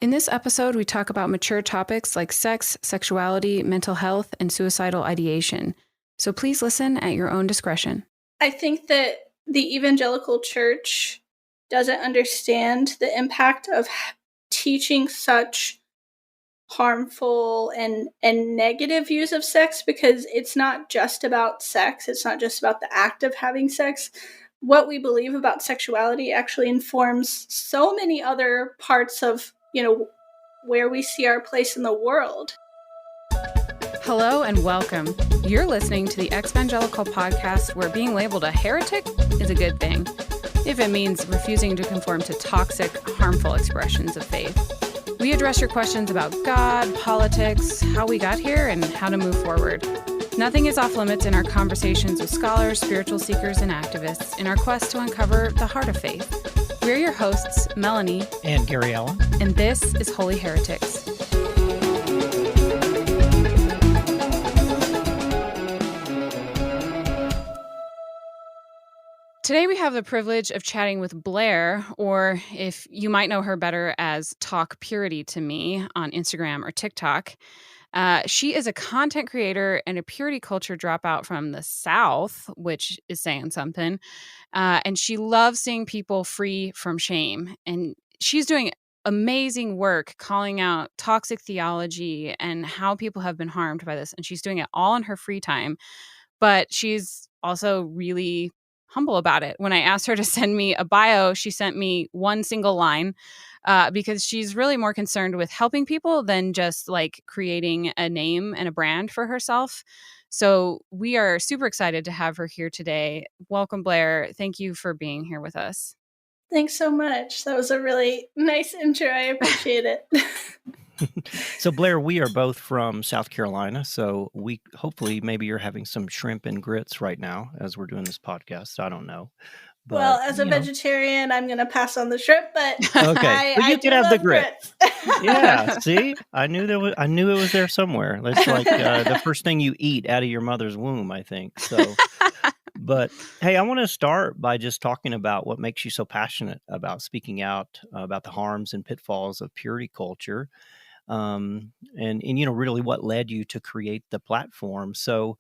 In this episode, we talk about mature topics like sex, sexuality, mental health, and suicidal ideation. So please listen at your own discretion. I think that the evangelical church doesn't understand the impact of teaching such harmful and negative views of sex, because it's not just about sex. It's not just about the act of having sex. What we believe about sexuality actually informs so many other parts of, where we see our place in the world. Hello and welcome. You're listening to the Evangelical podcast, where being labeled a heretic is a good thing, if it means refusing to conform to toxic, harmful expressions of faith. We address your questions about God, politics, how we got here, and how to move forward. Nothing is off limits in our conversations with scholars, spiritual seekers, and activists in our quest to uncover the heart of faith. We're your hosts, Melanie and Gabriella, and this is Holy Heretics. Today we have the privilege of chatting with Blair, or if you might know her better as Talk Purity to Me on Instagram or TikTok. She is a content creator and a purity culture dropout from the South, which is saying something. And she loves seeing people free from shame. And she's doing amazing work calling out toxic theology and how people have been harmed by this. And she's doing it all in her free time. But she's also really humble about it. When I asked her to send me a bio, she sent me one single line. Because she's really more concerned with helping people than just like creating a name and a brand for herself. So we are super excited to have her here today. Welcome, Blair. Thank you for being here with us. Thanks so much. That was a really nice intro. I appreciate it. So Blair, we are both from South Carolina, so hopefully maybe you're having some shrimp and grits right now as we're doing this podcast. I don't know. But, well, as a vegetarian, I'm going to pass on the shrimp, but okay, I could have the grits. Yeah, see, I knew it was there somewhere. It's like the first thing you eat out of your mother's womb, I think. So, but hey, I want to start by just talking about what makes you so passionate about speaking out about the harms and pitfalls of purity culture, and really what led you to create the platform. So,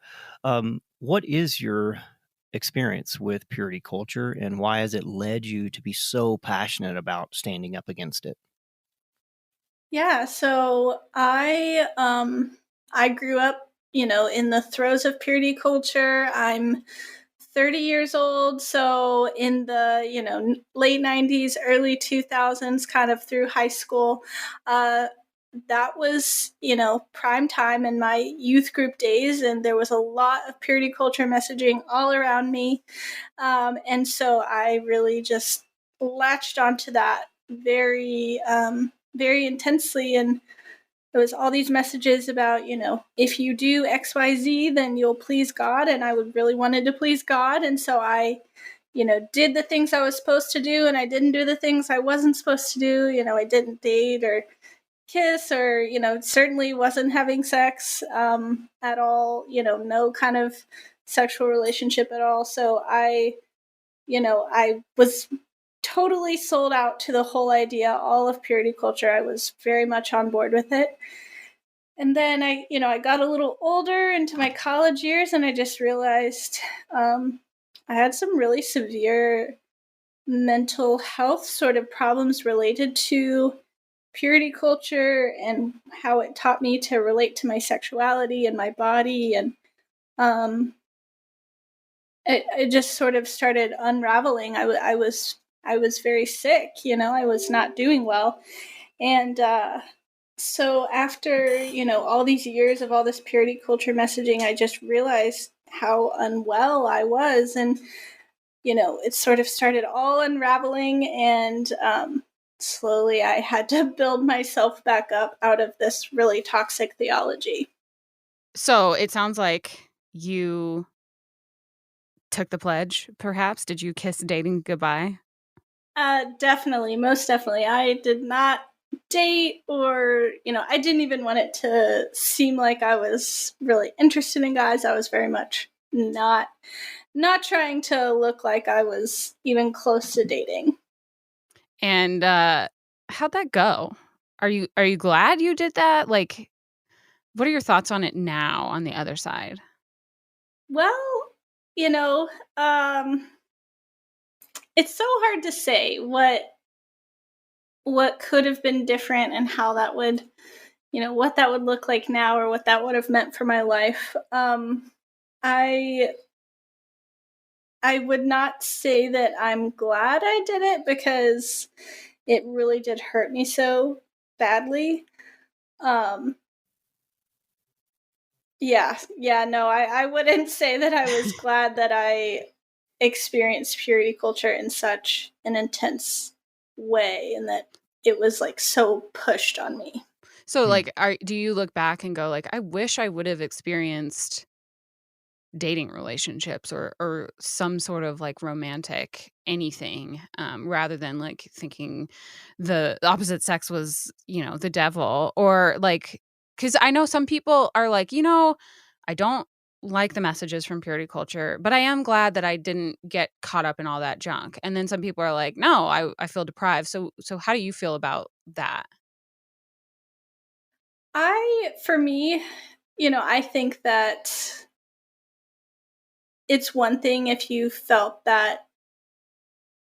what is your experience with purity culture, and why has it led you to be so passionate about standing up against it? Yeah, so I grew up, in the throes of purity culture. I'm 30 years old, so in the late 90s, early 2000s, kind of through high school. That was, prime time in my youth group days, and there was a lot of purity culture messaging all around me. And so I really just latched onto that very, very intensely. And there was all these messages about, if you do X, Y, Z, then you'll please God. And I really wanted to please God. And so I, did the things I was supposed to do, and I didn't do the things I wasn't supposed to do. I didn't date or kiss or, certainly wasn't having sex at all, no kind of sexual relationship at all. So I was totally sold out to the whole idea, all of purity culture. I was very much on board with it. And then I got a little older into my college years, and I just realized I had some really severe mental health sort of problems related to purity culture and how it taught me to relate to my sexuality and my body. And it just sort of started unraveling. I was very sick, I was not doing well. And so after, all these years of all this purity culture messaging, I just realized how unwell I was. And, it sort of started all unraveling. And slowly I had to build myself back up out of this really toxic theology. So it sounds like you took the pledge, perhaps. Did you kiss dating goodbye? Definitely, most definitely. I did not date, or, I didn't even want it to seem like I was really interested in guys. I was very much not trying to look like I was even close to dating. And how'd that go? Are you glad you did that? Like, what are your thoughts on it now on the other side? Well, you know, it's so hard to say what could have been different and how that would, what that would look like now or what that would have meant for my life. I I would not say that I'm glad I did it because it really did hurt me so badly. Um, yeah, no, I wouldn't say that I was glad that I experienced purity culture in such an intense way and that it was like so pushed on me. So, Hmm. like, do you look back and go like, I wish I would have experienced dating relationships or some sort of like romantic anything, rather than like thinking the opposite sex was, the devil, or like, because I know some people are like, I don't like the messages from purity culture, but I am glad that I didn't get caught up in all that junk. And then some people are like, no, I feel deprived. So how do you feel about that? For me, I think that it's one thing if you felt that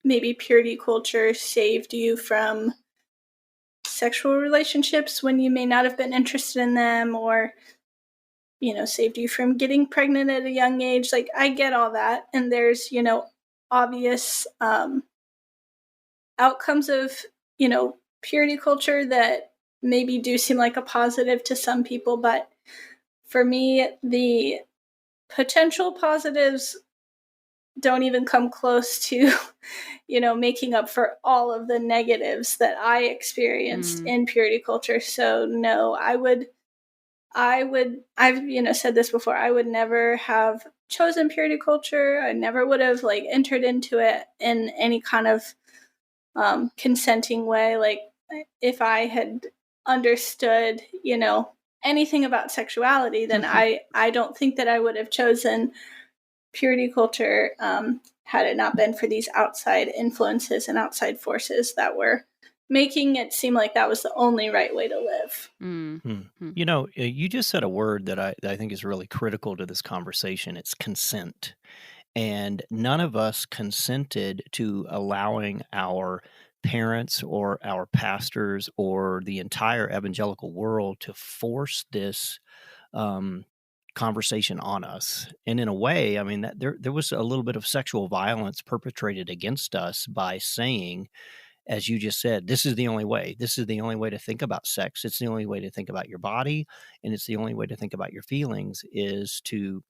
maybe purity culture saved you from sexual relationships when you may not have been interested in them, or saved you from getting pregnant at a young age. Like, I get all that, and there's obvious outcomes of purity culture that maybe do seem like a positive to some people, but for me the potential positives don't even come close to making up for all of the negatives that I experienced Mm. in purity culture. So no, I've said this before, I would never have chosen purity culture. I never would have like entered into it in any kind of consenting way. Like, if I had understood anything about sexuality, then I don't think that I would have chosen purity culture, had it not been for these outside influences and outside forces that were making it seem like that was the only right way to live. Mm. Hmm. Mm. You just said a word that I think is really critical to this conversation. It's consent. And none of us consented to allowing our parents or our pastors or the entire evangelical world to force this um, conversation on us. And in a way, I mean, that there was a little bit of sexual violence perpetrated against us by saying, as you just said, this is the only way. This is the only way to think about sex. It's the only way to think about your body, and it's the only way to think about your feelings is to,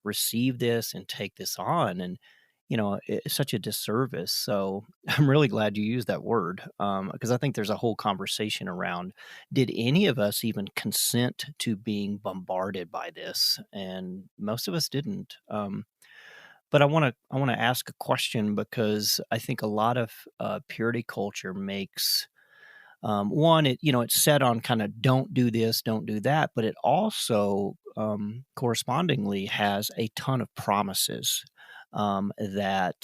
receive this and take this on. And, it's such a disservice. So I'm really glad you used that word, because I think there's a whole conversation around, did any of us even consent to being bombarded by this? And most of us didn't. But I want to ask a question because I think a lot of purity culture makes one, it's set on kind of don't do this, don't do that, but it also correspondingly has a ton of promises that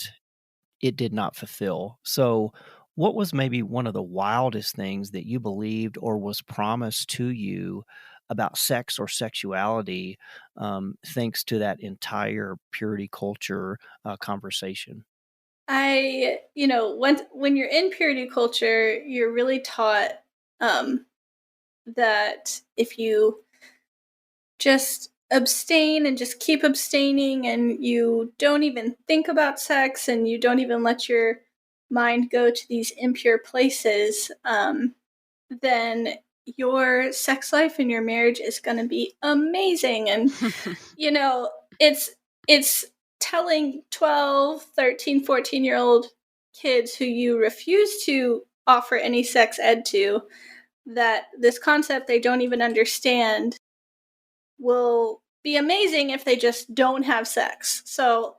it did not fulfill. So, what was maybe one of the wildest things that you believed or was promised to you about sex or sexuality, thanks to that entire purity culture conversation? When you're in purity culture, you're really taught um, that if you just abstain and just keep abstaining and you don't even think about sex and you don't even let your mind go to these impure places, then your sex life and your marriage is going to be amazing. And you know it's it's telling 12, 13, 14 year old kids who you refuse to offer any sex ed to that this concept they don't even understand will be amazing if they just don't have sex. So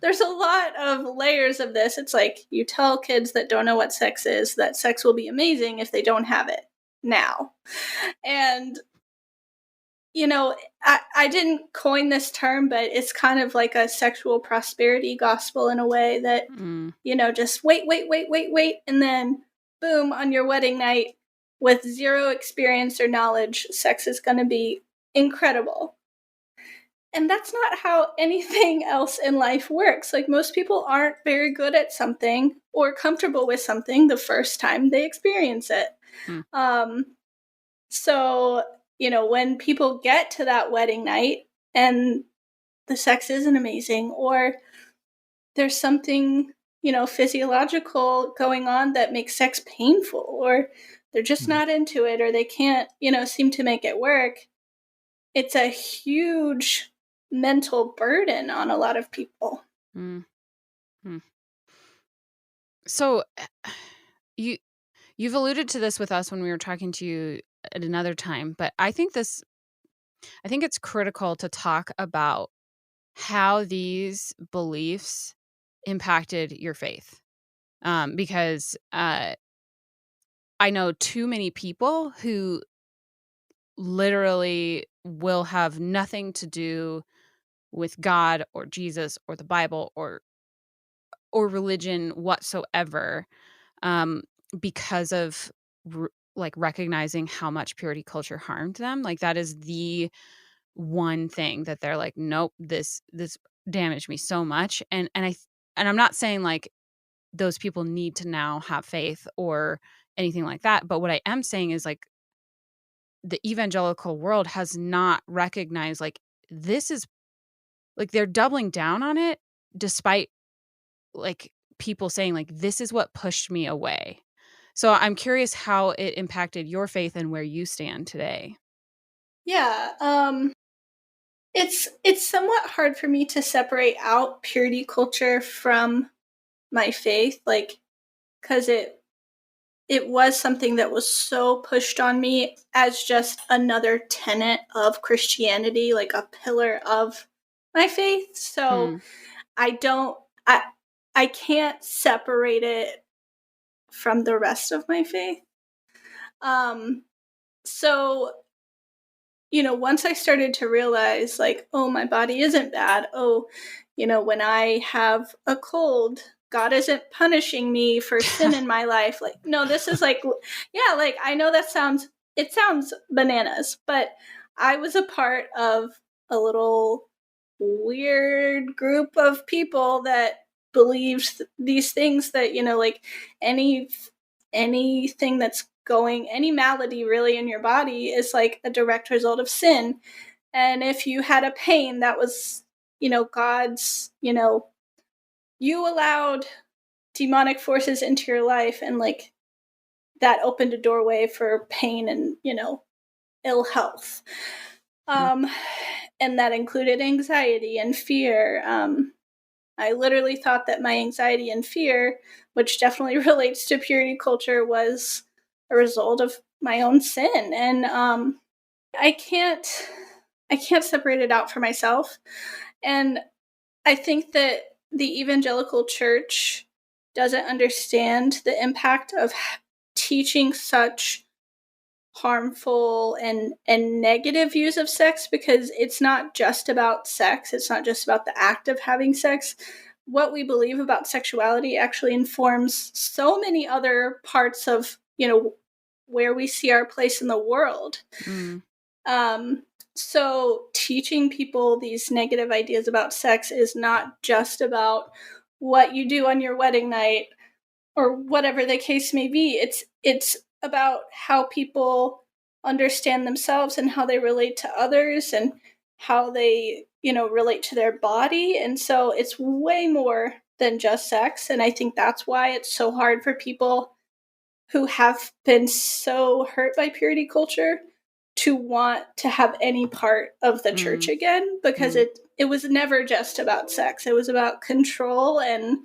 there's a lot of layers of this. It's like you tell kids that don't know what sex is that sex will be amazing if they don't have it now. And I didn't coin this term, but it's kind of like a sexual prosperity gospel in a way that, Mm. just wait, wait, wait, wait, wait, and then boom, on your wedding night, with zero experience or knowledge, sex is going to be incredible. And that's not how anything else in life works. Like, most people aren't very good at something or comfortable with something the first time they experience it. Mm. So, when people get to that wedding night and the sex isn't amazing, or there's something, physiological going on that makes sex painful, or they're just not into it, or they can't, seem to make it work, it's a huge mental burden on a lot of people. Mm. So you've alluded to this with us when we were talking to you at another time, but I think it's critical to talk about how these beliefs impacted your faith. Because I know too many people who literally will have nothing to do with God or Jesus or the Bible or religion whatsoever, because of like recognizing how much purity culture harmed them. Like, that is the one thing that they're like, nope, this damaged me so much. And I'm not saying like those people need to now have faith or anything like that, but what I am saying is like the evangelical world has not recognized like this is like they're doubling down on it despite like people saying like this is what pushed me away. So I'm curious how it impacted your faith and where you stand today. Yeah, it's somewhat hard for me to separate out purity culture from my faith, like, because it was something that was so pushed on me as just another tenet of Christianity, like a pillar of my faith. So I don't, I, I can't separate it from the rest of my faith. So, once I started to realize, like, oh, my body isn't bad. Oh, when I have a cold, God isn't punishing me for sin in my life. Like, no, this is like, yeah, like, I know it sounds bananas, but I was a part of a little weird group of people that believed these things that, like, anything that's going, any malady really in your body is like a direct result of sin. And if you had a pain, that was, God's, you allowed demonic forces into your life, and like that opened a doorway for pain and, ill health. And that included anxiety and fear. I literally thought that my anxiety and fear, which definitely relates to purity culture, was a result of my own sin. And I can't separate it out for myself. And I think that the evangelical church doesn't understand the impact of teaching such harmful and negative views of sex, because it's not just about sex. It's not just about the act of having sex. What we believe about sexuality actually informs so many other parts of, where we see our place in the world. So teaching people these negative ideas about sex is not just about what you do on your wedding night or whatever the case may be. It's about how people understand themselves and how they relate to others and how they, relate to their body. And so it's way more than just sex. And I think that's why it's so hard for people who have been so hurt by purity culture to want to have any part of the church again, because it was never just about sex. It was about control and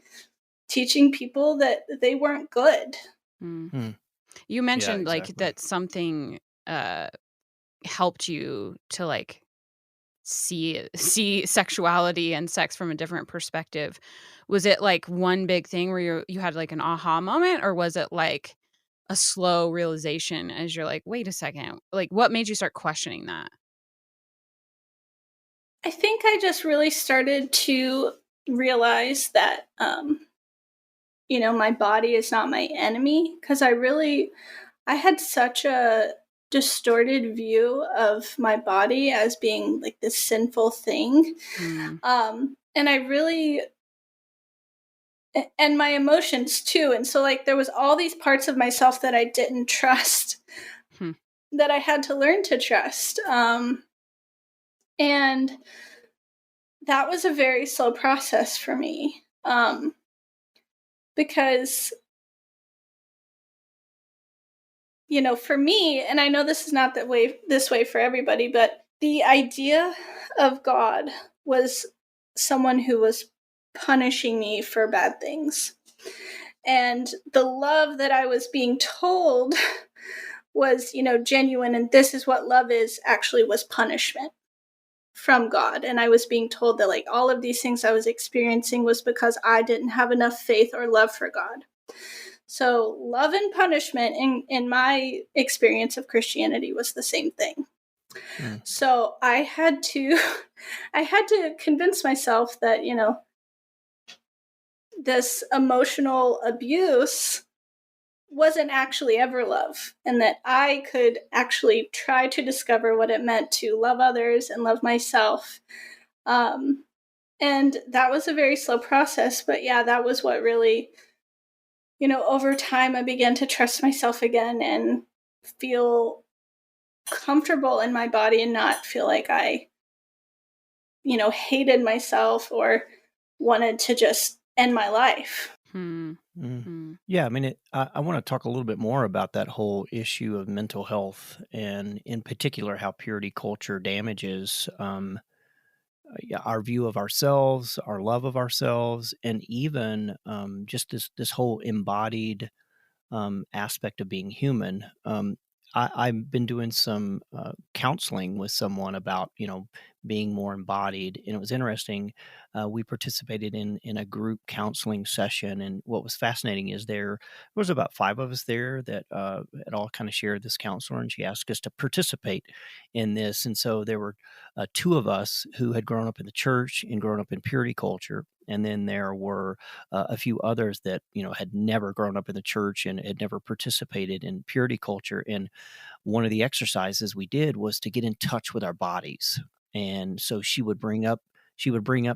teaching people that they weren't good. You mentioned like that something helped you to like see sexuality and sex from a different perspective. Was it like one big thing where you had like an aha moment, or was it like a slow realization as you're like, wait a second, like what made you start questioning that? I think I just really started to realize that, my body is not my enemy, because I really I had such a distorted view of my body as being like this sinful thing. And I really, and my emotions too. And so like there was all these parts of myself that I didn't trust that I had to learn to trust. And that was a very slow process for me. Because, you know, for me, and I know this is not this way for everybody, but the idea of God was someone who was punishing me for bad things. And the love that I was being told was, you know, genuine, and this is what love is, actually was punishment from God. And I was being told that like all of these things I was experiencing was because I didn't have enough faith or love for God. So love and punishment in my experience of Christianity was the same thing. So I had to convince myself that, you know, this emotional abuse wasn't actually ever love, and that I could actually try to discover what it meant to love others and love myself. And that was a very slow process, but yeah, that was what really, you know, over time I began to trust myself again and feel comfortable in my body and not feel like I, you know, hated myself or wanted to just end my life. Yeah, I mean, I want to talk a little bit more about that whole issue of mental health, and in particular, how purity culture damages our view of ourselves, our love of ourselves, and even just this whole embodied aspect of being human. I've been doing some counseling with someone about, you know, being more embodied, and it was interesting. We participated in a group counseling session, and what was fascinating is there was about 5 of us there that had all kind of shared this counselor, and she asked us to participate in this. And so there were 2 of us who had grown up in the church and grown up in purity culture, and then there were a few others that, you know, had never grown up in the church and had never participated in purity culture. And one of the exercises we did was to get in touch with our bodies. And so she would bring up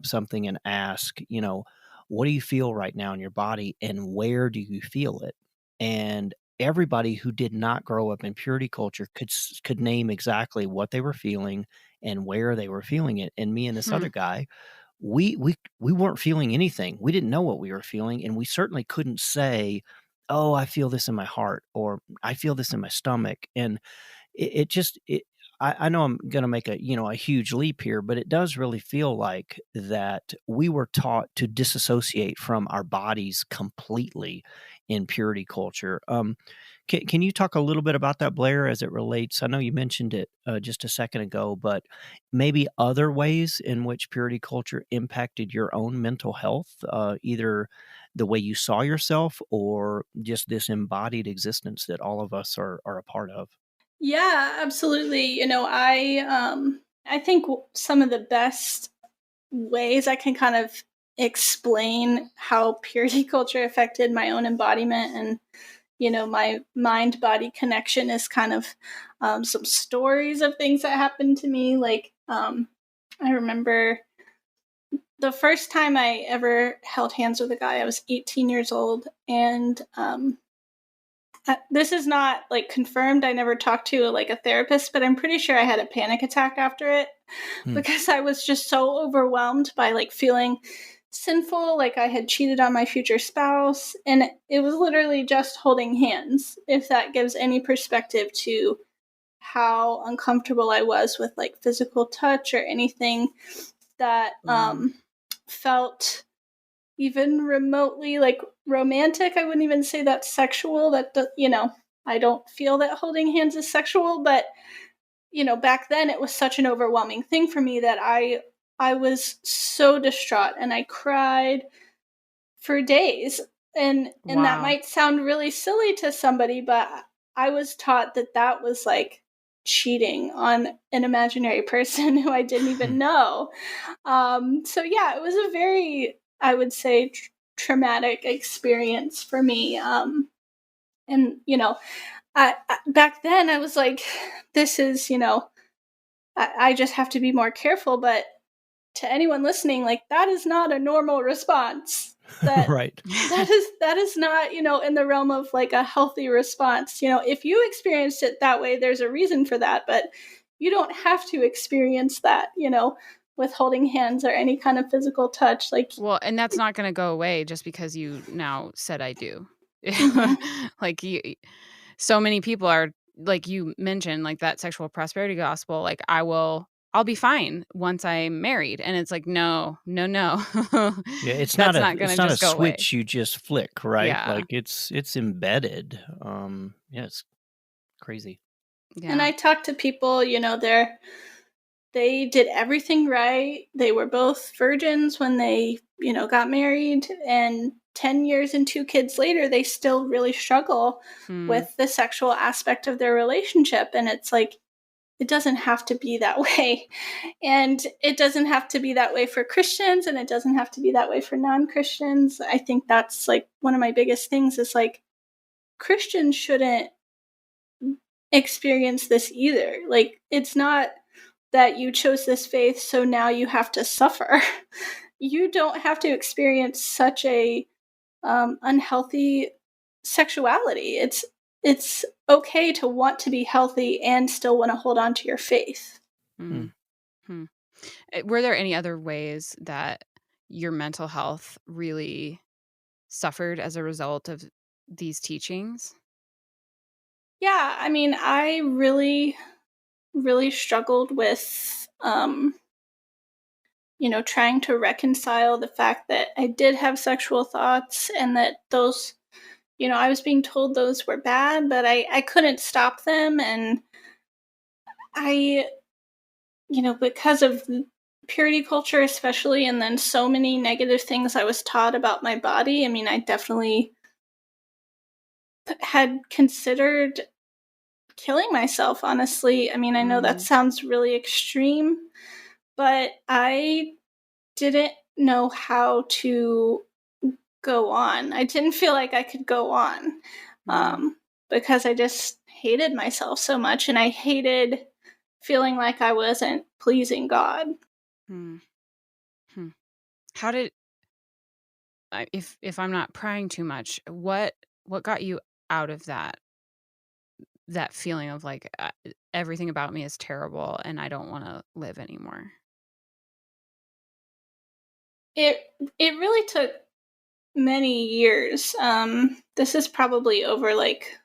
something and ask, you know, what do you feel right now in your body, and where do you feel it? And everybody who did not grow up in purity culture could name exactly what they were feeling and where they were feeling it. And me and this other guy, we weren't feeling anything. We didn't know what we were feeling, and we certainly couldn't say, "Oh, I feel this in my heart," or "I feel this in my stomach." And it just I know I'm going to make a huge leap here, but it does really feel like that we were taught to disassociate from our bodies completely in purity culture. Can you talk a little bit about that, Blair, as it relates? I know you mentioned it just a second ago, but maybe other ways in which purity culture impacted your own mental health, either the way you saw yourself or just this embodied existence that all of us are a part of. Yeah, absolutely. You know, I think some of the best ways I can kind of explain how purity culture affected my own embodiment and, you know, my mind body connection is kind of some stories of things that happened to me. Like, I remember the first time I ever held hands with a guy, I was 18 years old, and this is not like confirmed. I never talked to like a therapist, but I'm pretty sure I had a panic attack after it because I was just so overwhelmed by like feeling sinful, like I had cheated on my future spouse, and it was literally just holding hands. If that gives any perspective to how uncomfortable I was with like physical touch or anything that felt even remotely like romantic. I wouldn't even say that's sexual. You know, I don't feel that holding hands is sexual, but you know, back then it was such an overwhelming thing for me that I was so distraught and I cried for days. And that might sound really silly to somebody, but I was taught that that was like cheating on an imaginary person who I didn't even know. So yeah, it was a very, I would say, traumatic experience for me. And you know, back then I was like, this is, I just have to be more careful. But to anyone listening, like, that is not a normal response. Right. That is not, in the realm of like a healthy response. If you experienced it that way, there's a reason for that, but you don't have to experience that, with holding hands or any kind of physical touch. Like, Well, and that's not going to go away just because you now said I do. Like so many people are, like you mentioned, like that sexual prosperity gospel, like I'll be fine once I'm married. And it's like, no. Yeah, That's not going to it's not a just go away. switch you just flick, right? Yeah. Like it's embedded. Yeah, it's crazy. and Yeah. I talked to people, they did everything right. They were both virgins when they, got married, and 10 years and 2 kids later, they still really struggle with the sexual aspect of their relationship. And it's like, it doesn't have to be that way. And it doesn't have to be that way for Christians, and it doesn't have to be that way for non-Christians. I think that's like one of my biggest things is like, Christians shouldn't experience this either. Like, it's not that you chose this faith, so now you have to suffer. You don't have to experience such a unhealthy sexuality. It's okay to want to be healthy and still want to hold on to your faith. Mm. Hmm. Were there any other ways that your mental health really suffered as a result of these teachings? Yeah, I mean, I really, really struggled with, trying to reconcile the fact that I did have sexual thoughts and that those, I was being told those were bad, but I couldn't stop them. And I, because of purity culture, especially, and then so many negative things I was taught about my body, I mean, I definitely had considered killing myself, honestly. I mean, I know that sounds really extreme, but I didn't know how to go on. I didn't feel like I could go on because I just hated myself so much, and I hated feeling like I wasn't pleasing God. Hmm. Hmm. How did if I'm not prying too much, what got you out of that feeling of like everything about me is terrible and I don't want to live anymore? It it really took many years. This is probably over like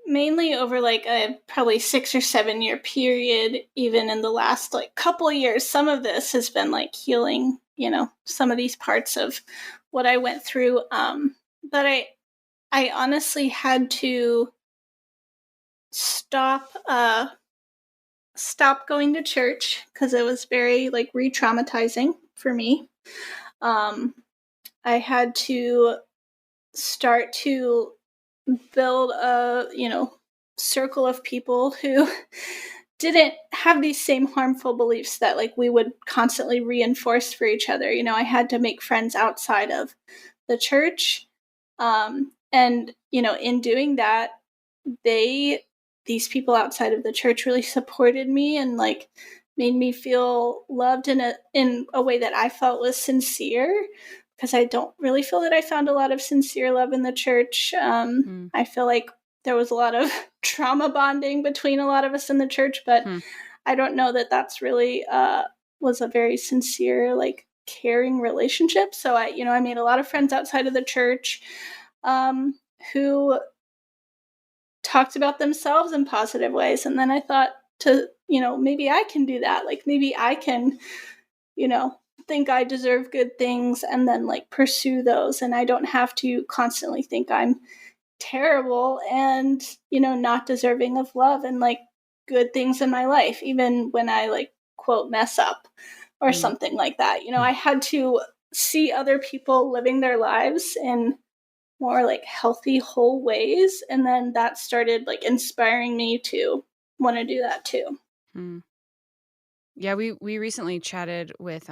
mainly over like a probably 6 or 7 year period. Even in the last like couple years, some of this has been like healing, some of these parts of what I went through. But I honestly had to stop stop going to church because it was very like re-traumatizing for me. um I had to start to build a, circle of people who didn't have these same harmful beliefs that like we would constantly reinforce for each other. I had to make friends outside of the church. And, in doing that, these people outside of the church really supported me and like made me feel loved in a way that I felt was sincere, because I don't really feel that I found a lot of sincere love in the church. I feel like there was a lot of trauma bonding between a lot of us in the church, but I don't know that that's really was a very sincere, like caring relationship. So I made a lot of friends outside of the church who talked about themselves in positive ways. And then I thought maybe I can do that. Like maybe I can, think I deserve good things and then like pursue those. And I don't have to constantly think I'm terrible and, not deserving of love and like good things in my life, even when I like quote mess up or something like that. I had to see other people living their lives in more like healthy, whole ways. And then that started like inspiring me to want to do that too. Yeah, we recently chatted with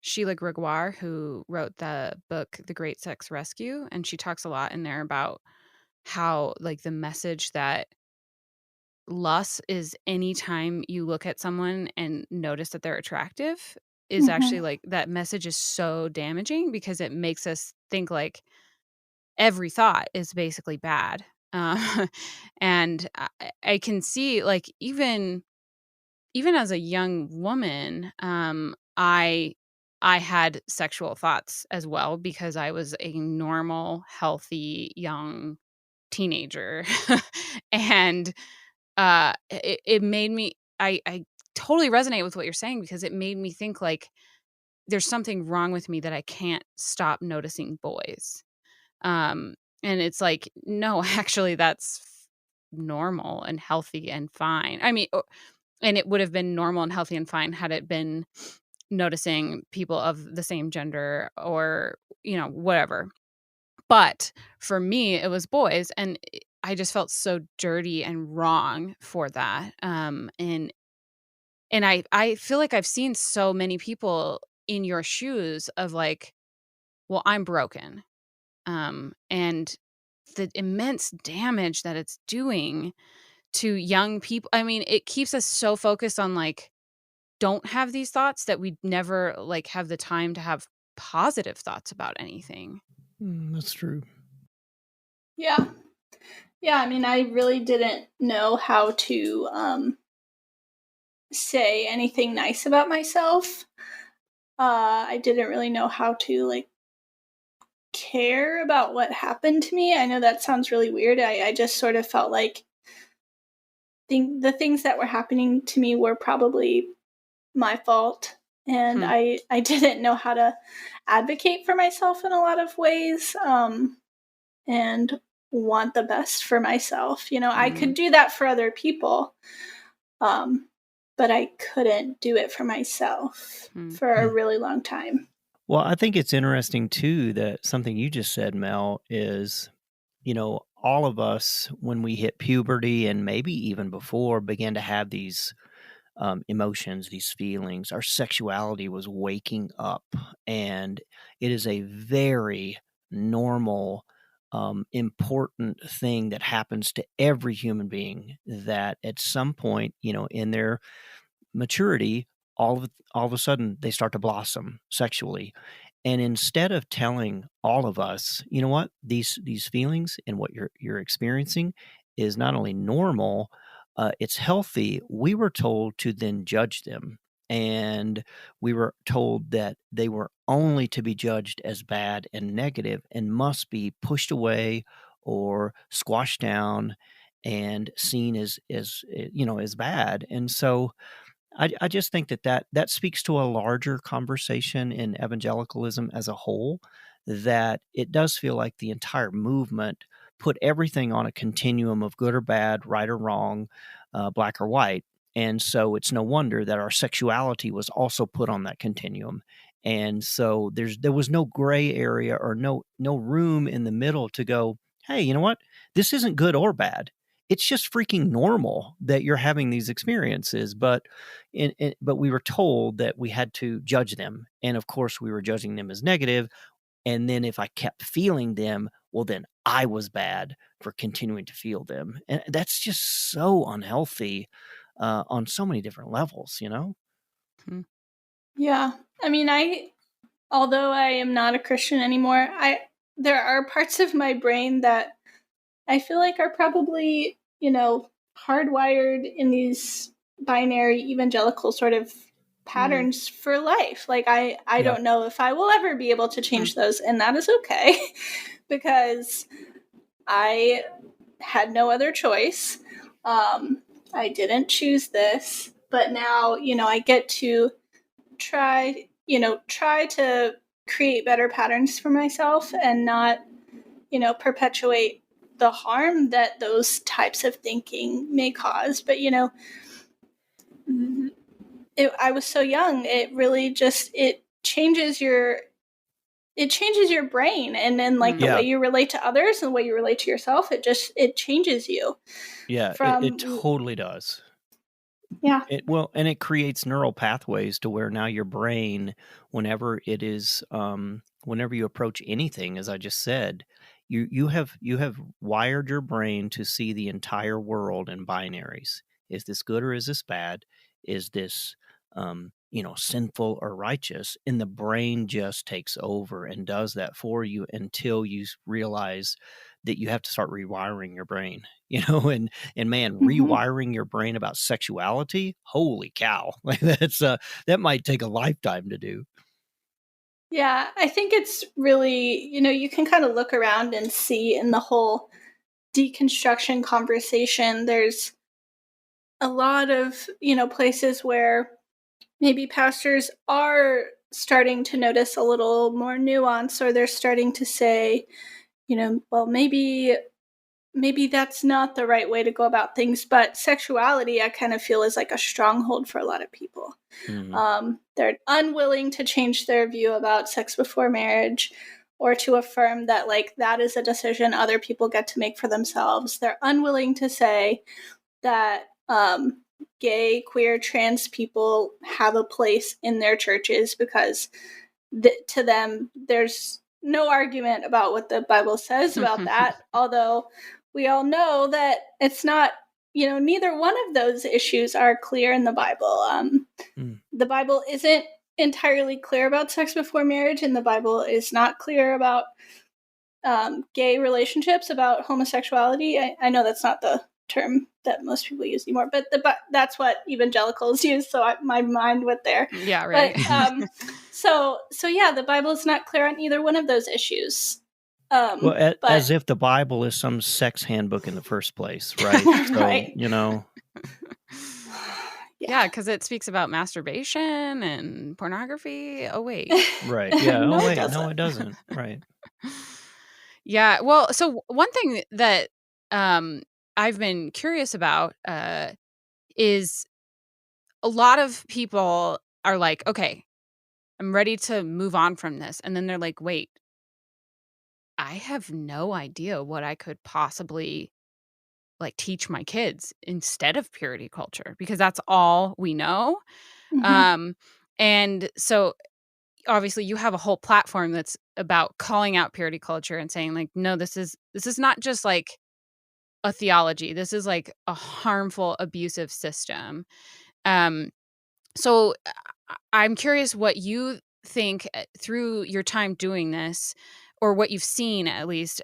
Sheila Gregoire, who wrote the book The Great Sex Rescue, and she talks a lot in there about how like the message that lust is anytime you look at someone and notice that they're attractive is actually Mhm. like that message is so damaging because it makes us think like every thought is basically bad. And I can see like even as a young woman, I had sexual thoughts as well because I was a normal, healthy, young teenager. And, it made me I totally resonate with what you're saying because it made me think, like, there's something wrong with me that I can't stop noticing boys. Um, and it's like, no, actually, that's normal and healthy and fine. I mean, and it would have been normal and healthy and fine had it been noticing people of the same gender or, whatever. But for me, it was boys, and I just felt so dirty and wrong for that. And I feel like I've seen so many people in your shoes of like, well, I'm broken. And the immense damage that it's doing to young people. I mean, it keeps us so focused on like don't have these thoughts that we never like have the time to have positive thoughts about anything. That's true. Yeah. Yeah, I mean, I really didn't know how to say anything nice about myself. I didn't really know how to like care about what happened to me. I know that sounds really weird. I just sort of felt like the things that were happening to me were probably my fault. And Hmm. I didn't know how to advocate for myself in a lot of ways, and want the best for myself. You know, I could do that for other people, um, but I couldn't do it for myself Hmm. for a really long time. Well, I think it's interesting too that something you just said, Mel, is, all of us, when we hit puberty and maybe even before, began to have these emotions, these feelings. Our sexuality was waking up, and it is a very normal, important thing that happens to every human being that at some point, in their maturity, all of a sudden they start to blossom sexually. And instead of telling all of us, you know what, these feelings and what you're experiencing is not only normal, it's healthy. We were told to then judge them, and we were told that they were only to be judged as bad and negative and must be pushed away or squashed down and seen as bad. And so I just think that speaks to a larger conversation in evangelicalism as a whole, that it does feel like the entire movement put everything on a continuum of good or bad, right or wrong, black or white. And so it's no wonder that our sexuality was also put on that continuum. And so there was no gray area or no room in the middle to go, hey, you know what? This isn't good or bad. It's just freaking normal that you're having these experiences. But we were told that we had to judge them, and of course we were judging them as negative. And then if I kept feeling them, well, then I was bad for continuing to feel them, and that's just so unhealthy on so many different levels. Hmm. Yeah. I mean, although I am not a Christian anymore, there are parts of my brain that I feel like are probably, hardwired in these binary evangelical sort of Mm. patterns for life. Like I Yeah. don't know if I will ever be able to Hmm. change those, and that is okay because I had no other choice. I didn't choose this, but now, I get to try to create better patterns for myself and not, perpetuate the harm that those types of thinking may cause. But, I was so young. It really just, it changes your brain, and then like the way Yeah. you relate to others and the way you relate to yourself, it changes you Yeah. It from totally does. Yeah. And it creates neural pathways to where now your brain, whenever it is, whenever you approach anything, as I just said, you have wired your brain to see the entire world in binaries. Is this good or is this bad? Is this, sinful or righteous? And the brain just takes over and does that for you until you realize that you have to start rewiring your brain. And man, Mm-hmm. rewiring your brain about sexuality, holy cow. Like that might take a lifetime to do. Yeah, I think it's really, you can kind of look around and see in the whole deconstruction conversation, there's a lot of, places where maybe pastors are starting to notice a little more nuance, or they're starting to say, well, maybe that's not the right way to go about things. But sexuality, I kind of feel, is like a stronghold for a lot of people. They're unwilling to change their view about sex before marriage, or to affirm that like that is a decision other people get to make for themselves. They're unwilling to say that gay, queer, trans people have a place in their churches, because to them there's no argument about what the Bible says about that. Although we all know that it's not, neither one of those issues are clear in the Bible. The Bible isn't entirely clear about sex before marriage, and the Bible is not clear about gay relationships, about homosexuality. I know that's not the term that most people use anymore, but that's what evangelicals use. So my mind went there. Yeah, right. But so yeah, the Bible is not clear on either one of those issues. Well, as if the Bible is some sex handbook in the first place, right? Right. So, Yeah, because it speaks about masturbation and pornography. Oh, wait. Right. Yeah. No, Oh, it wait. doesn't. No, it doesn't. Right. Yeah. Well, so one thing that I've been curious about is a lot of people are like, okay, I'm ready to move on from this. And then they're like, wait, I have no idea what I could possibly like teach my kids instead of purity culture, because that's all we know. Mm-hmm. Um, and so obviously you have a whole platform that's about calling out purity culture and saying like, no, this is not just like a theology. This is like a harmful, abusive system. Um, so I'm curious what you think through your time doing this, or what you've seen at least,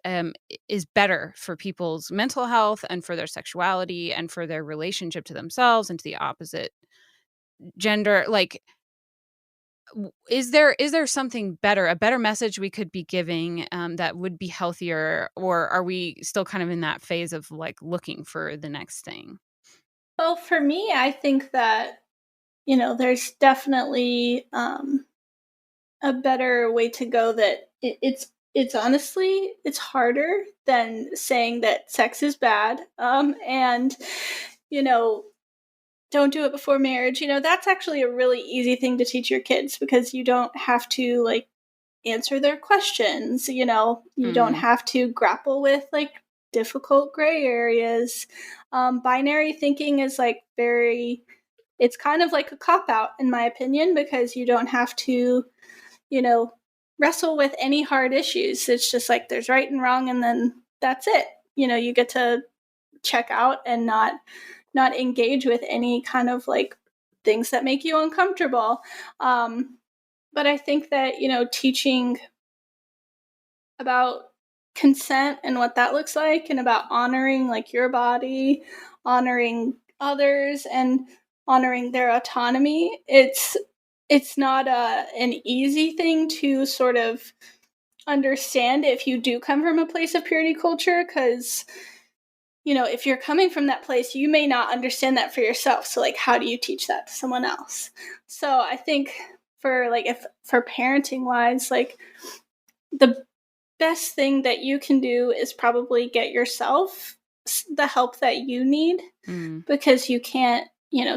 is better for people's mental health and for their sexuality and for their relationship to themselves and to the opposite gender. Like, is there something better, a better message we could be giving that would be healthier, or are we still kind of in that phase of like looking for the next thing? Well, for me, I think that, there's definitely a better way to go, that it's honestly, it's harder than saying that sex is bad, and you know don't do it before marriage. That's actually a really easy thing to teach your kids, because you don't have to like answer their questions. You don't have to grapple with like difficult gray areas. Binary thinking is like it's kind of like a cop out, in my opinion, because you don't have to, you know, wrestle with any hard issues. It's just like there's right and wrong, and then that's it. You get to check out and not engage with any kind of like things that make you uncomfortable. But I think that, teaching about consent and what that looks like, and about honoring like your body, honoring others, and honoring their autonomy, it's not an easy thing to sort of understand if you do come from a place of purity culture, because if you're coming from that place, you may not understand that for yourself. So like, how do you teach that to someone else? So I think for parenting wise, like the best thing that you can do is probably get yourself the help that you need, because you can't,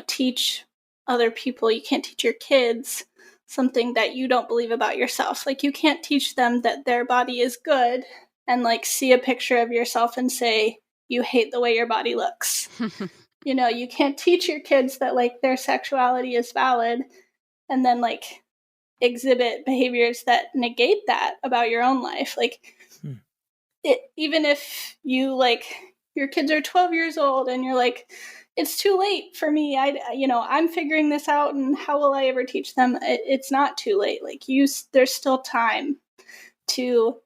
teach other people, you can't teach your kids something that you don't believe about yourself. Like, you can't teach them that their body is good and like see a picture of yourself and say you hate the way your body looks. you can't teach your kids that like their sexuality is valid and then like exhibit behaviors that negate that about your own life. Like even if you like your kids are 12 years old and you're like, it's too late for me, I'm figuring this out and how will I ever teach them? It's not too late. Like there's still time to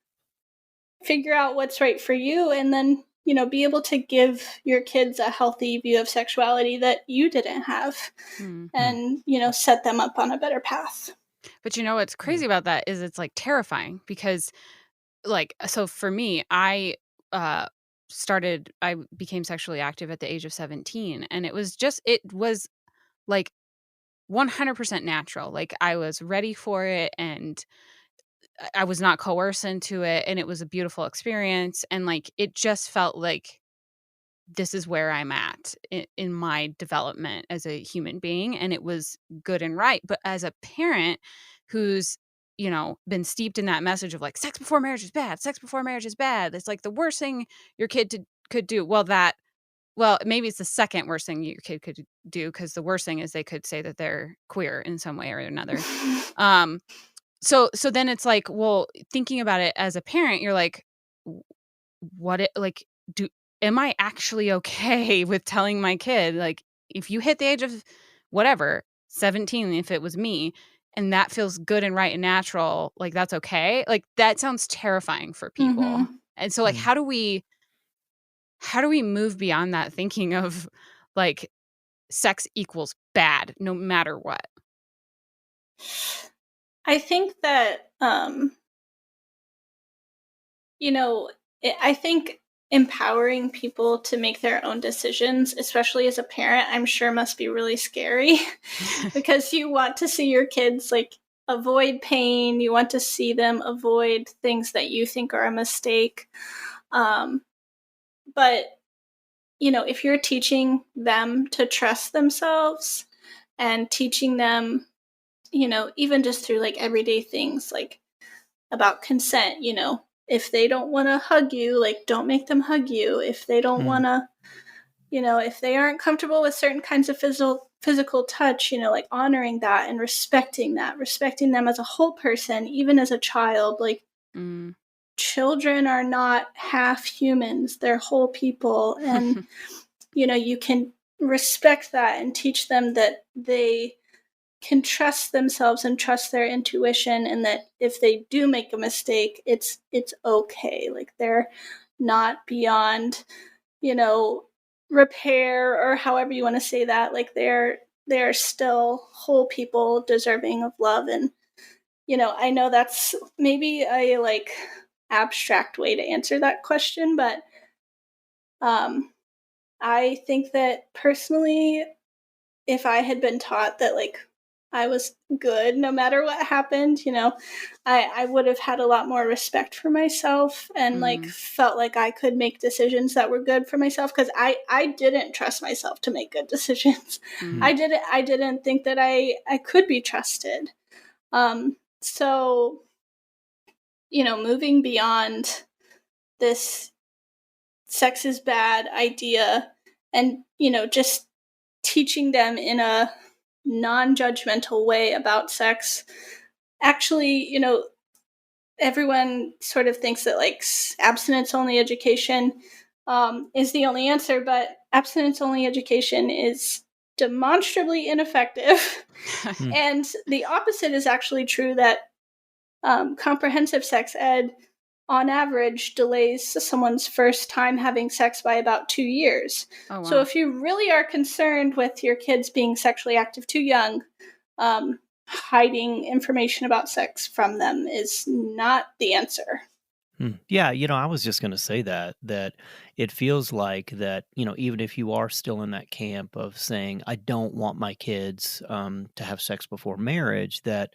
figure out what's right for you, and then be able to give your kids a healthy view of sexuality that you didn't have, and set them up on a better path. But what's crazy about that is it's like terrifying because like, so for me, I became sexually active at the age of 17, and it was like 100% natural. Like I was ready for it, and I was not coerced into it, and it was a beautiful experience, and like it just felt like this is where I'm at in my development as a human being, and it was good and right. But as a parent who's been steeped in that message of like sex before marriage is bad, sex before marriage is bad, it's like the worst thing your kid could do. Well, maybe it's the second worst thing your kid could do, because the worst thing is they could say that they're queer in some way or another. So then it's like, well, thinking about it as a parent, you're like, am I actually okay with telling my kid, like, if you hit the age of whatever, 17, if it was me, and that feels good and right and natural, like, that's okay? Like, that sounds terrifying for people. And so, like, how do we move beyond that thinking of, like, sex equals bad no matter what? I think that, I think empowering people to make their own decisions, especially as a parent, I'm sure must be really scary because you want to see your kids like avoid pain. You want to see them avoid things that you think are a mistake. But, if you're teaching them to trust themselves and teaching them, even just through like everyday things like about consent, if they don't want to hug you, like don't make them hug you. If they don't want to, if they aren't comfortable with certain kinds of physical touch, like honoring that and respecting them as a whole person, even as a child. Like children are not half humans, they're whole people. And, you can respect that and teach them that they can trust themselves and trust their intuition, and that if they do make a mistake, it's okay. Like they're not beyond, repair, or however you want to say that. Like they're still whole people deserving of love. And I know that's maybe a like abstract way to answer that question, but I think that personally, if I had been taught that like I was good no matter what happened, I would have had a lot more respect for myself and like felt like I could make decisions that were good for myself, because I didn't trust myself to make good decisions. I didn't think that I could be trusted. So moving beyond this sex is bad idea and just teaching them in a non-judgmental way about sex. Actually, everyone sort of thinks that like abstinence only education is the only answer, but abstinence only education is demonstrably ineffective. And the opposite is actually true, that comprehensive sex ed on average delays someone's first time having sex by about 2 years. Oh, wow. So if you really are concerned with your kids being sexually active too young, hiding information about sex from them is not the answer. Yeah, I was just going to say that it feels like that, even if you are still in that camp of saying, I don't want my kids to have sex before marriage, that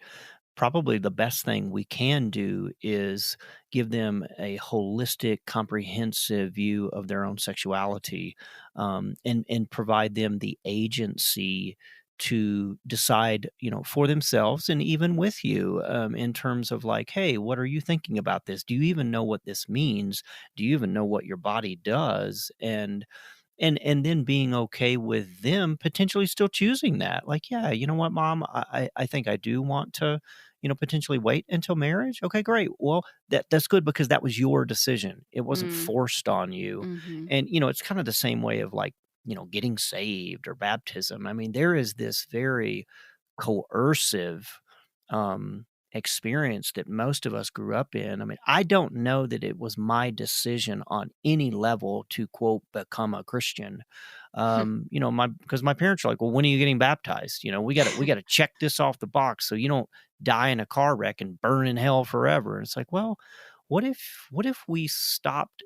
probably the best thing we can do is give them a holistic, comprehensive view of their own sexuality, and provide them the agency to decide, for themselves and even with you, in terms of like, hey, what are you thinking about this? Do you even know what this means? Do you even know what your body does? And and then being okay with them potentially still choosing that. Like, yeah, you know what, Mom, I think I do want to, potentially wait until marriage. Okay, great. Well, that's good because that was your decision. It wasn't Mm. forced on you. Mhm. And, it's kind of the same way of like, getting saved or baptism. I mean, there is this very coercive experience that most of us grew up in. I mean, I don't know that it was my decision on any level to quote become a Christian. Because my parents are like, well, when are you getting baptized? We got to check this off the box so you don't die in a car wreck and burn in hell forever. And it's like, well, what if we stopped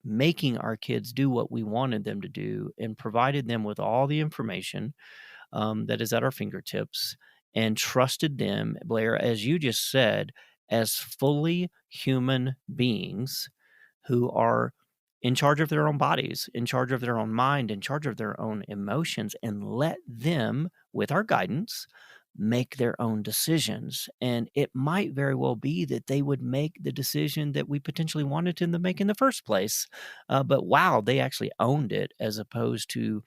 making our kids do what we wanted them to do and provided them with all the information that is at our fingertips and trusted them, Blair, as you just said, as fully human beings who are in charge of their own bodies, in charge of their own mind, in charge of their own emotions, and let them, with our guidance, make their own decisions. And it might very well be that they would make the decision that we potentially wanted them to make in the first place. But wow, they actually owned it as opposed to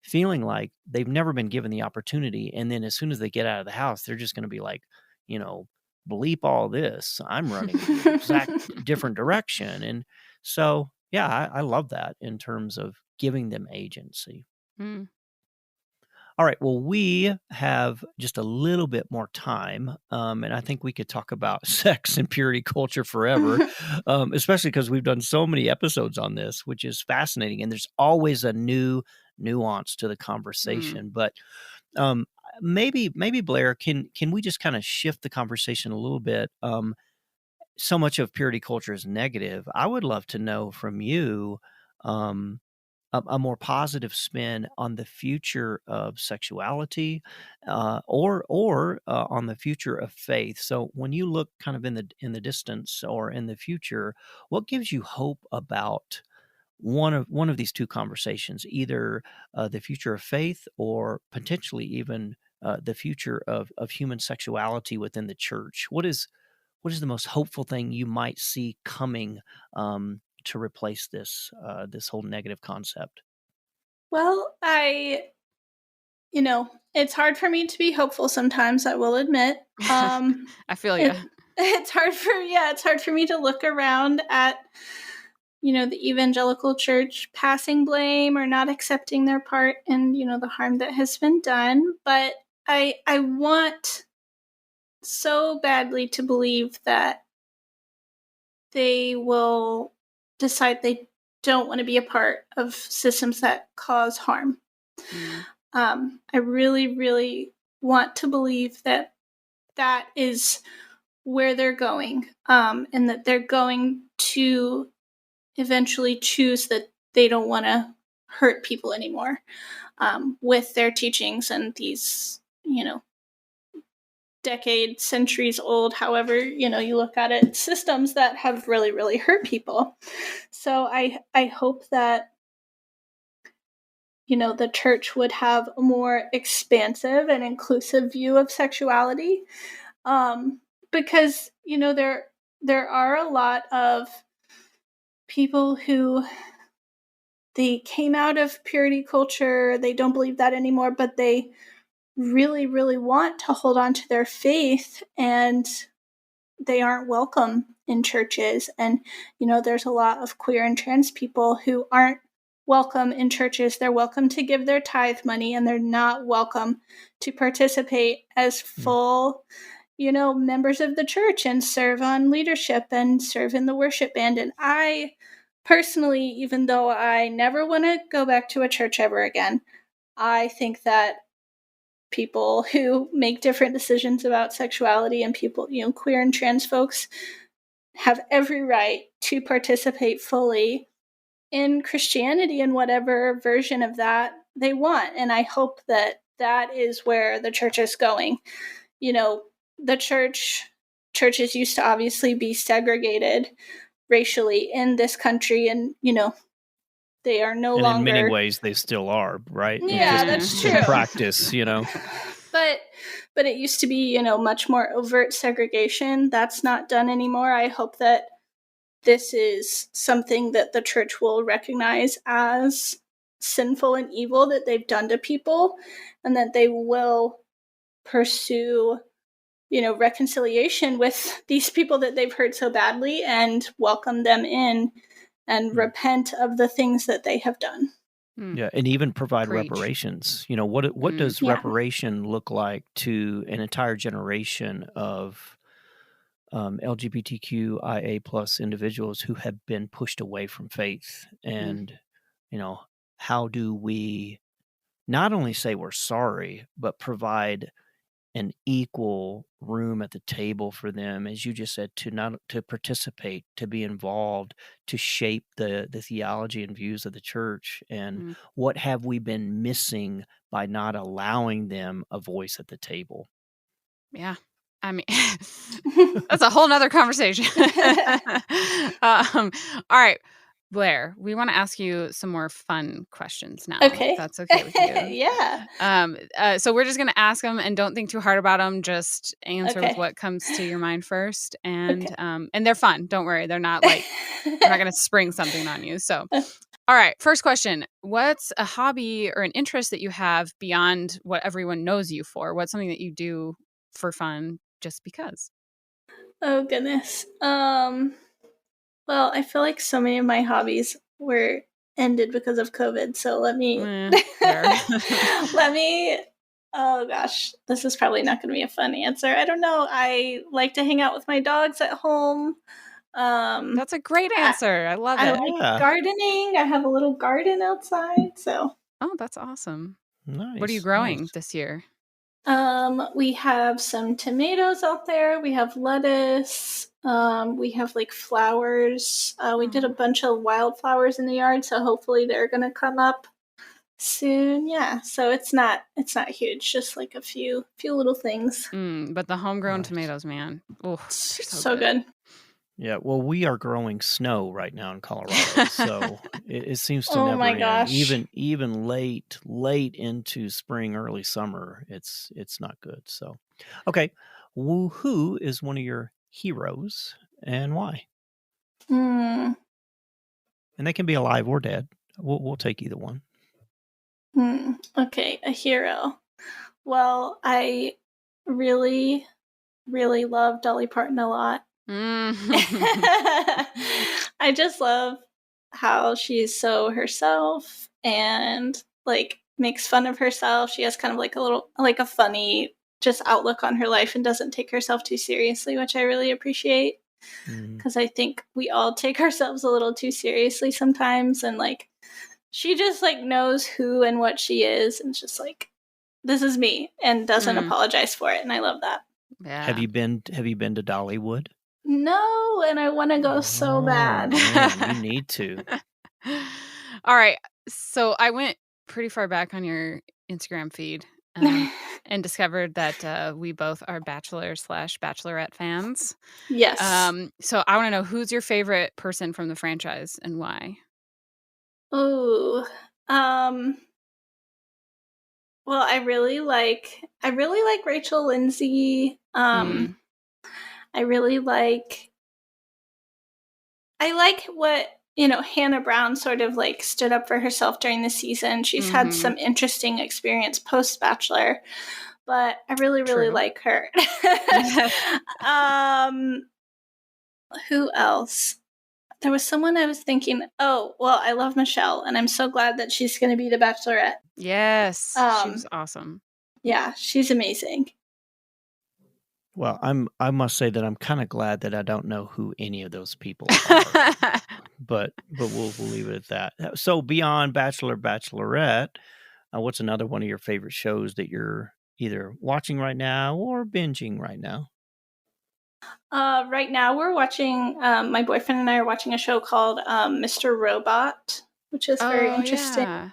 feeling like they've never been given the opportunity. And then as soon as they get out of the house, they're just going to be like, you know, bleep all this. I'm running in the exact different direction. And so, yeah, I love that in terms of giving them agency. Mm. All right. Well, we have just a little bit more time. And I think we could talk about sex and purity culture forever, especially because we've done so many episodes on this, which is fascinating. And there's always a new nuance to the conversation. But maybe Blair, can we just kind of shift the conversation a little bit? So much of purity culture is negative. I would love to know from you a more positive spin on the future of sexuality, or on the future of faith. So when you look kind of in the distance or in the future, what gives you hope about one of these two conversations, either the future of faith or potentially even the future of human sexuality within the church? What is the most hopeful thing you might see coming to replace this whole negative concept? Well, it's hard for me to be hopeful sometimes, I will admit. I feel you. It's hard for me to look around at, the evangelical church passing blame or not accepting their part in, the harm that has been done. But I want so badly to believe that they will decide they don't want to be a part of systems that cause harm. I really, really want to believe that that is where they're going, and that they're going to eventually choose that they don't want to hurt people anymore, with their teachings and these, decades, centuries old, however, you look at it, systems that have really, really hurt people. So I hope that, the church would have a more expansive and inclusive view of sexuality, because there are a lot of people who they came out of purity culture, they don't believe that anymore, but they really, really want to hold on to their faith, and they aren't welcome in churches. And, there's a lot of queer and trans people who aren't welcome in churches. They're welcome to give their tithe money, and they're not welcome to participate as full, members of the church and serve on leadership and serve in the worship band. And I personally, even though I never want to go back to a church ever again, I think that people who make different decisions about sexuality and people, queer and trans folks, have every right to participate fully in Christianity in whatever version of that they want. And I hope that that is where the church is going. The churches used to obviously be segregated racially in this country, and they are no And longer. in many ways, they still are, right? Yeah, that's true. In practice, But it used to be, much more overt segregation. That's not done anymore. I hope that this is something that the church will recognize as sinful and evil that they've done to people, and that they will pursue, reconciliation with these people that they've hurt so badly and welcome them in and repent of the things that they have done. Yeah, and even provide Preach. reparations. What does reparation look like to an entire generation of LGBTQIA plus individuals who have been pushed away from faith? And how do we not only say we're sorry, but provide an equal room at the table for them, as you just said, to participate, to be involved, to shape the theology and views of the church? And what have we been missing by not allowing them a voice at the table? Yeah. I mean, that's a whole nother conversation. All right, Blair, we want to ask you some more fun questions now. Okay. If that's okay with you. Yeah. So we're just going to ask them, and don't think too hard about them. Just answer with what comes to your mind first. And and they're fun. Don't worry. They're not like, we're not going to spring something on you. So, all right. First question. What's a hobby or an interest that you have beyond what everyone knows you for? What's something that you do for fun just because? Oh, goodness. Well, I feel like so many of my hobbies were ended because of COVID. So let me, oh gosh, this is probably not going to be a fun answer. I don't know. I like to hang out with my dogs at home. That's a great answer. I love it. I like gardening. I have a little garden outside. So. Oh, that's awesome. Nice. What are you growing this year? We have some tomatoes out there. We have lettuce. We have like flowers. We did a bunch of wildflowers in the yard, so hopefully they're gonna come up soon. Yeah. So it's not huge, just like a few little things. But the homegrown tomatoes, man. Oh, so good. Yeah, well, we are growing snow right now in Colorado, so it seems to never end. Gosh. Even late into spring, early summer, it's not good. So, okay, who is one of your heroes and why? And they can be alive or dead. We'll take either one. Okay, a hero. Well, I really, really love Dolly Parton a lot. I just love how she's so herself and like makes fun of herself. She has kind of like a funny just outlook on her life and doesn't take herself too seriously, which I really appreciate, because I think we all take ourselves a little too seriously sometimes, and like she just like knows who and what she is, and it's just like, this is me, and doesn't apologize for it, and I love that. Yeah. Have you been to Dollywood? No, and I want to go so bad. Man, you need to. All right. So I went pretty far back on your Instagram feed and discovered that we both are Bachelor/Bachelorette fans. Yes. So I want to know, who's your favorite person from the franchise and why? Oh, well, I really like Rachel Lindsay. I like what, Hannah Brown sort of like stood up for herself during the season. She's had some interesting experience post-Bachelor, but I really, really like her. Who else? There was someone I was thinking, oh, well, I love Michelle, and I'm so glad that she's going to be the Bachelorette. Yes, she was awesome. Yeah, she's amazing. Well, I must say that I'm kind of glad that I don't know who any of those people are. but we'll leave it at that. So beyond Bachelor, Bachelorette, what's another one of your favorite shows that you're either watching right now or binging right now? Right now we're watching, my boyfriend and I are watching a show called Mr. Robot, which is very interesting. Yeah.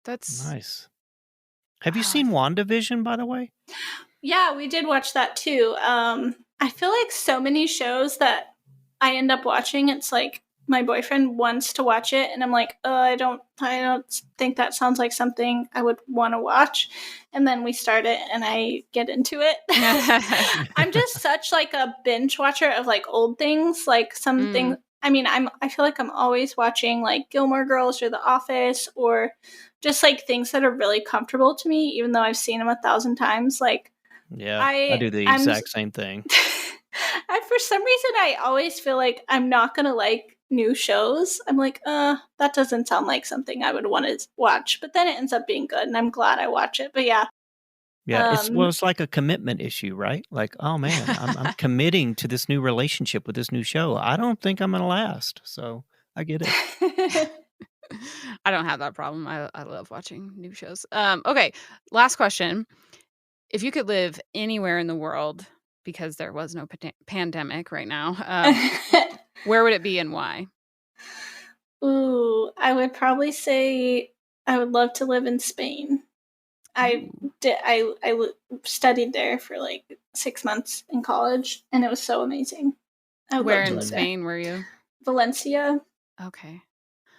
That's nice. Have you seen WandaVision, by the way? Yeah, we did watch that too. I feel like so many shows that I end up watching, it's like my boyfriend wants to watch it, and I'm like, I don't think that sounds like something I would want to watch. And then we start it, and I get into it. I'm just such like a binge watcher of like old things, like something. I mean, I feel like I'm always watching like Gilmore Girls or The Office or just like things that are really comfortable to me, even though I've seen them 1,000 times. Like Yeah, I do the I'm exact same thing. for some reason I always feel like I'm not gonna like new shows. I'm like, that doesn't sound like something I would want to watch. But then it ends up being good and I'm glad I watch it. But yeah. Yeah, it's like a commitment issue, right? Like, oh man, I'm committing to this new relationship with this new show. I don't think I'm gonna last. So I get it. I don't have that problem. I love watching new shows. Okay, last question. If you could live anywhere in the world, because there was no pandemic right now, where would it be and why? Ooh, I would probably say I would love to live in Spain. I studied there for like 6 months in college, and it was so amazing. I would Where love to in live Spain were you? there. Valencia. Okay.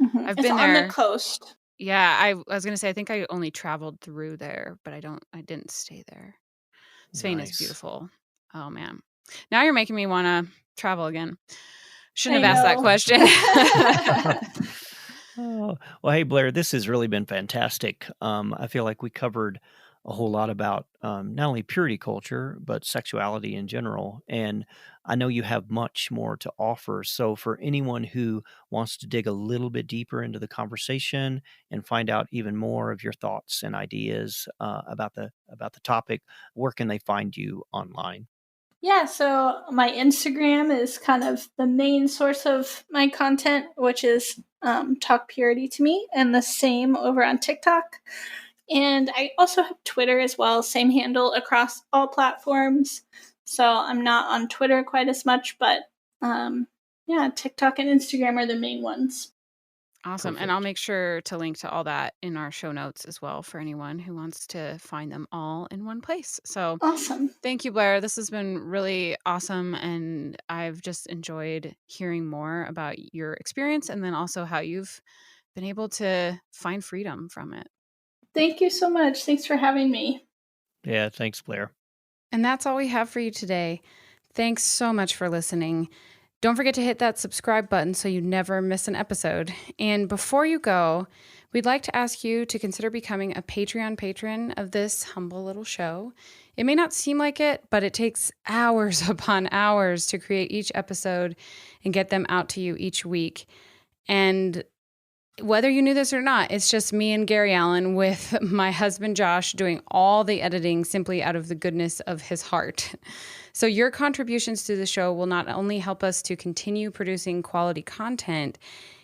Mm-hmm. I've It's been on there. the coast. Yeah, I was gonna say I think I only traveled through there, but I didn't stay there. Spain is Nice. beautiful. Oh man. Now you're making me want to travel again. Shouldn't I have asked that know. question. Oh, well, hey, Blair, this has really been fantastic. I feel like we covered a whole lot about not only purity culture, but sexuality in general. And I know you have much more to offer. So, for anyone who wants to dig a little bit deeper into the conversation and find out even more of your thoughts and ideas about the topic, where can they find you online? Yeah, so my Instagram is kind of the main source of my content, which is Talk Purity to Me, and the same over on TikTok. And I also have Twitter as well, same handle across all platforms. So I'm not on Twitter quite as much, but yeah, TikTok and Instagram are the main ones. Awesome. Perfect. And I'll make sure to link to all that in our show notes as well for anyone who wants to find them all in one place. So Awesome. thank you, Blair. This has been really awesome. And I've just enjoyed hearing more about your experience and then also how you've been able to find freedom from it. Thank you so much. Thanks for having me. Yeah, thanks, Blair. And that's all we have for you today. Thanks so much for listening. Don't forget to hit that subscribe button so you never miss an episode. And before you go, we'd like to ask you to consider becoming a Patreon patron of this humble little show. It may not seem like it, but it takes hours upon hours to create each episode and get them out to you each week. And whether you knew this or not, it's just me and Gary Allen with my husband Josh doing all the editing simply out of the goodness of his heart. So your contributions to the show will not only help us to continue producing quality content,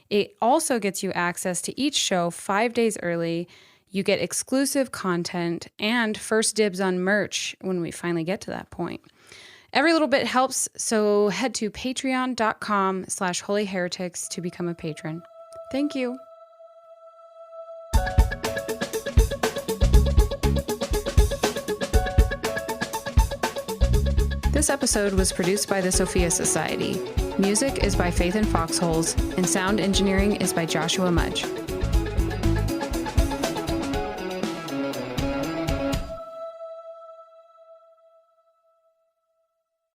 it also gets you access to each show 5 days early. You get exclusive content and first dibs on merch when we finally get to that point. Every little bit helps, so head to patreon.com/holyheretics to become a patron. Thank you. This episode was produced by the Sophia Society. Music is by Faith and Foxholes, and sound engineering is by Joshua Mudge.